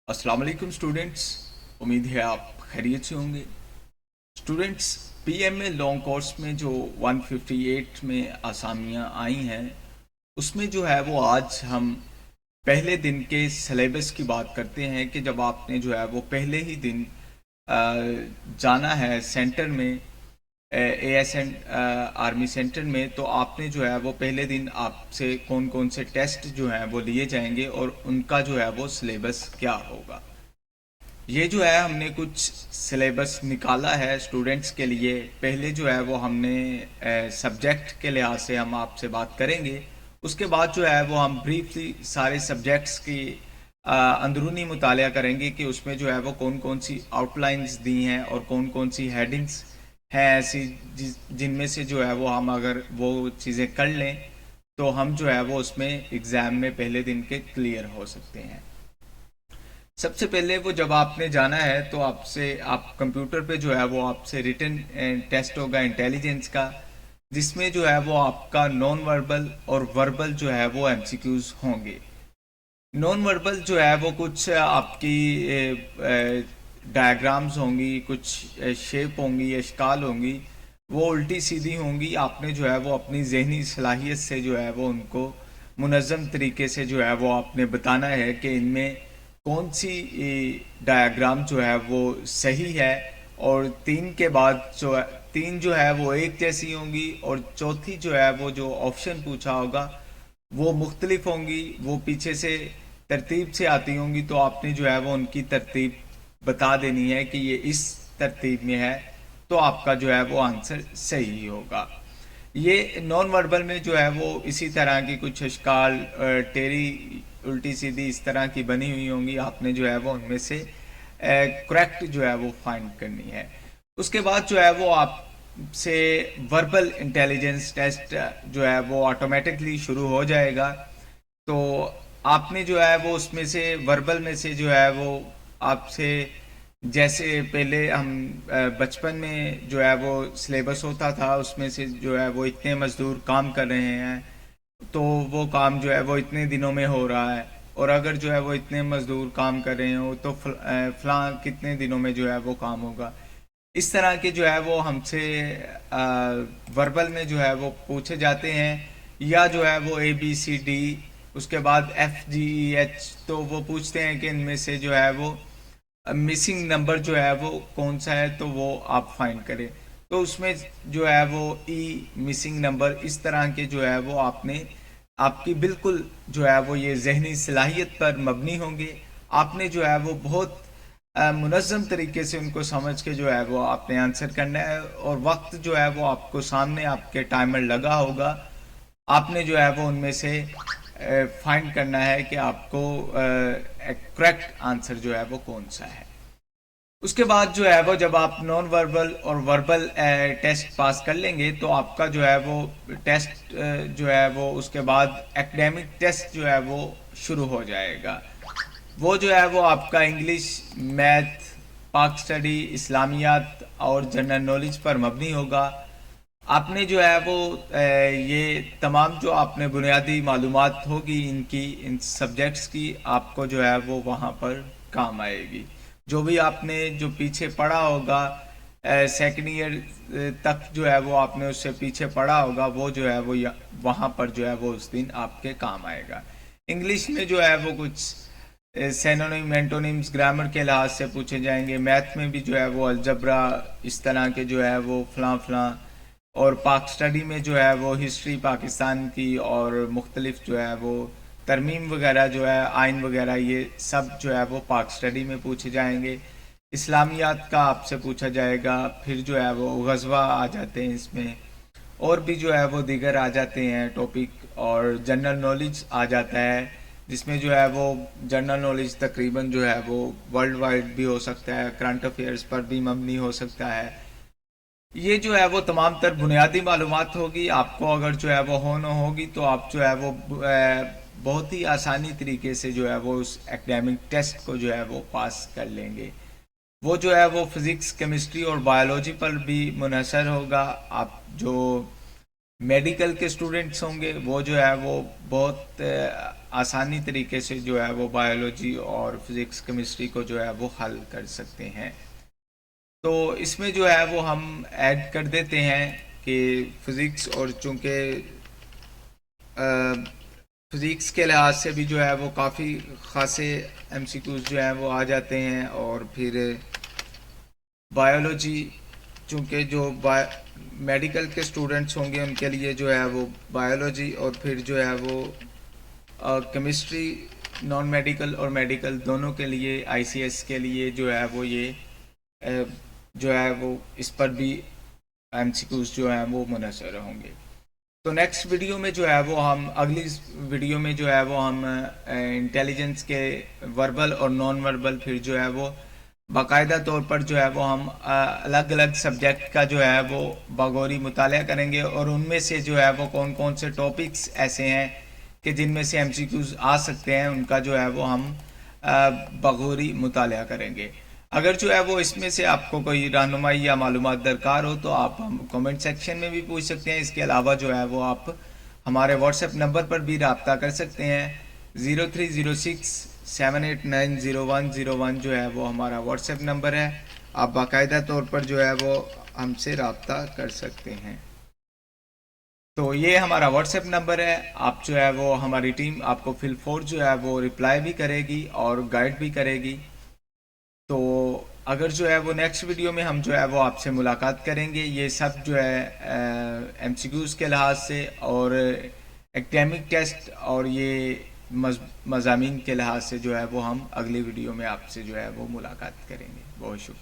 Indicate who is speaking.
Speaker 1: अस्सलाम वालेकुम स्टूडेंट्स। उम्मीद है आप खैरियत से होंगे। स्टूडेंट्स, पीएमए लॉन्ग कोर्स में जो 158 में आसामियां आई हैं उसमें जो है वो आज हम पहले दिन के सिलेबस की बात करते हैं कि जब आपने जो है वो पहले ही दिन जाना है सेंटर में, एएसएन आर्मी सेंटर में, तो आपने जो है वो पहले दिन आपसे कौन कौन से टेस्ट जो हैं वो लिए जाएंगे और उनका जो है वो सिलेबस क्या होगा। ये जो है हमने कुछ सिलेबस निकाला है स्टूडेंट्स के लिए। पहले जो है वो हमने सब्जेक्ट के लिहाज से हम आपसे बात करेंगे। उसके बाद जो है वो हम ब्रीफली सारे सब्जेक्ट्स की अंदरूनी मुतालिया करेंगे कि उसमें जो है वो कौन कौन सी आउटलाइंस दी हैं और कौन कौन सी हेडिंग्स हैं ऐसी जिनमें से जो है वो हम अगर वो चीज़ें कर लें तो हम जो है वो उसमें एग्ज़ाम में पहले दिन के क्लियर हो सकते हैं। सबसे पहले वो जब आपने जाना है तो आपसे आप कंप्यूटर पे जो है वो आपसे रिटन टेस्ट होगा इंटेलिजेंस का, जिसमें जो है वो आपका नॉन वर्बल और वर्बल जो है वो एमसीक्यूज होंगे। नॉन वर्बल जो है वो कुछ आपकी डायग्राम्स होंगी, कुछ शेप होंगी, अशकाल होंगी, वो उल्टी सीधी होंगी। आपने जो है वो अपनी जहनी सलाहियत से जो है वो उनको मुनज़्ज़म तरीके से जो है वो आपने बताना है कि इनमें कौन सी डायग्राम जो है वो सही है। और तीन के बाद जो है, तीन जो है वो एक जैसी होंगी और चौथी जो है वो जो ऑप्शन पूछा होगा वो मुख्तलिफ होंगी, वो पीछे से तरतीब से आती होंगी, तो आपने जो है वो उनकी तरतीब बता देनी है कि ये इस तरतीब में है, तो आपका जो है वो आंसर सही होगा। ये नॉन वर्बल में जो है वो इसी तरह की कुछ अशकाल टेरी उल्टी सीधी इस तरह की बनी हुई होंगी। आपने जो है वो उनमें से करेक्ट जो है वो फाइंड करनी है। उसके बाद जो है वो आपसे वर्बल इंटेलिजेंस टेस्ट जो है वो ऑटोमेटिकली शुरू हो जाएगा। तो आपने जो है वो उसमें से वर्बल में से जो है वो आपसे, जैसे पहले हम बचपन में जो है वो सिलेबस होता था उसमें से जो है वो इतने मजदूर काम कर रहे हैं तो वो काम जो है वो इतने दिनों में हो रहा है, और अगर जो है वो इतने मजदूर काम कर रहे हो तो फलां कितने दिनों में जो है वो काम होगा। इस तरह के जो है वो हमसे वर्बल में जो है वो पूछे जाते हैं। या जो है वो ABCD, उसके बाद FGEH, तो वो पूछते हैं कि इनमें से जो है वो मिसिंग नंबर जो है वो कौन सा है, तो वो आप फाइंड करें। तो उसमें जो है वो मिसिंग नंबर इस तरह के जो है वो आपने, आपकी बिल्कुल जो है वो ये जहनी सलाहियत पर मबनी होंगे। आपने जो है वो बहुत मुनज़्ज़म तरीके से उनको समझ के जो है वो आपने आंसर करना है, और वक्त जो है वो आपको सामने आपके टाइमर लगा होगा। आपने जो है वो उनमें से फाइंड करना है कि आपको करेक्ट आंसर जो है वो कौन सा है। उसके बाद जो है वो जब आप नॉन वर्बल और वर्बल टेस्ट पास कर लेंगे तो आपका जो है वो टेस्ट जो है वो उसके बाद एकेडमिक टेस्ट जो है वो शुरू हो जाएगा। वो जो है वो आपका इंग्लिश, मैथ, पाक स्टडी, इस्लामियात और जनरल नॉलेज पर मबनी होगा। आपने जो है वो ये तमाम जो आपने बुनियादी मालूमात होगी इनकी, इन सब्जेक्ट्स की, आपको जो है वो वहाँ पर काम आएगी। जो भी आपने जो पीछे पढ़ा होगा सेकेंड ईयर तक जो है वो आपने उससे पीछे पढ़ा होगा, वो जो है वो वहाँ पर जो है वो उस दिन आपके काम आएगा। इंग्लिश में जो है वो कुछ सेनोनिम, एंटोनिम्स, ग्रामर के लिहाज से पूछे जाएंगे। मैथ में भी जो है वो अलजबरा, इस तरह के जो है वो फलां फलां। और पाक स्टडी में जो है वो हिस्ट्री पाकिस्तान की और मुख्तलिफ जो है वो तरमीम वगैरह जो है आइन वगैरह, ये सब जो है वो पाक स्टडी में पूछे जाएंगे। इस्लामियात का आपसे पूछा जाएगा, फिर जो है वो गजवा आ जाते हैं इसमें, और भी जो है वो दीगर आ जाते हैं टॉपिक, और जनरल नॉलेज आ जाता है जिसमें जो है वो जनरल नॉलेज तकरीबन जो है वो वर्ल्ड वाइड भी हो सकता है, करंट अफेयर्स पर भी मबनी हो सकता है। ये जो है वो तमाम तर बुनियादी मालूमात होगी। आपको अगर जो है वो हो न होगी तो आप जो है वो बहुत ही आसानी तरीके से जो है वो उस एकेडमिक टेस्ट को जो है वो पास कर लेंगे। वो जो है वो फिज़िक्स, केमिस्ट्री और बायोलॉजी पर भी मुनहसर होगा। आप जो मेडिकल के स्टूडेंट्स होंगे वो जो है वो बहुत आसानी तरीके से जो है वो बायोलॉजी और फिज़िक्स केमिस्ट्री को जो है वो हल कर सकते हैं। तो इसमें जो है वो हम ऐड कर देते हैं कि फ़िज़िक्स और चूँकि फिज़िक्स के लिहाज से भी जो है वो काफ़ी ख़ासे एमसीक्यूज़ जो हैं वो आ जाते हैं, और फिर बायोलॉजी चूँकि जो मेडिकल के स्टूडेंट्स होंगे उनके लिए जो है वो बायोलॉजी, और फिर जो है वो केमिस्ट्री नॉन मेडिकल और मेडिकल दोनों के लिए आईसीएस के लिए जो है वो ये जो है वो इस पर भी एमसीक्यूज़ जो हैं वो मुनहसर होंगे। तो नेक्स्ट वीडियो में जो है वो हम अगली वीडियो में जो है वो हम इंटेलिजेंस के वर्बल और नॉन वर्बल फिर जो है वो बाकायदा तौर पर जो है वो हम अलग अलग सब्जेक्ट का जो है वो बगौरी मुताला करेंगे, और उनमें से जो है वो कौन कौन से टॉपिक्स ऐसे हैं कि जिनमें से एमसीक्यूज़ आ सकते हैं, उनका जो है वो हम बगौरी मुताला करेंगे। अगर जो है वो इसमें से आपको कोई रहनुमाई या मालूमात दरकार हो तो आप हम कमेंट सेक्शन में भी पूछ सकते हैं। इसके अलावा जो है वो आप हमारे व्हाट्सएप नंबर पर भी रब्ता कर सकते हैं। 030678900101 जो है वो हमारा व्हाट्सएप नंबर है। आप बाकायदा तौर पर जो है वो हमसे रब्ता कर सकते हैं। तो ये हमारा व्हाट्सएप नंबर है। आप जो है वो हमारी टीम आपको फिल फोर जो है वो रिप्लाई भी करेगी और गाइड भी करेगी। तो अगर जो है वो नेक्स्ट वीडियो में हम जो है वो आपसे मुलाकात करेंगे, ये सब जो है एमसीक्यूज़ के लिहाज से और एकेडमिक टेस्ट और ये मज़ामीन के लिहाज से जो है वो हम अगली वीडियो में आपसे जो है वो मुलाकात करेंगे। बहुत शुक्रिया।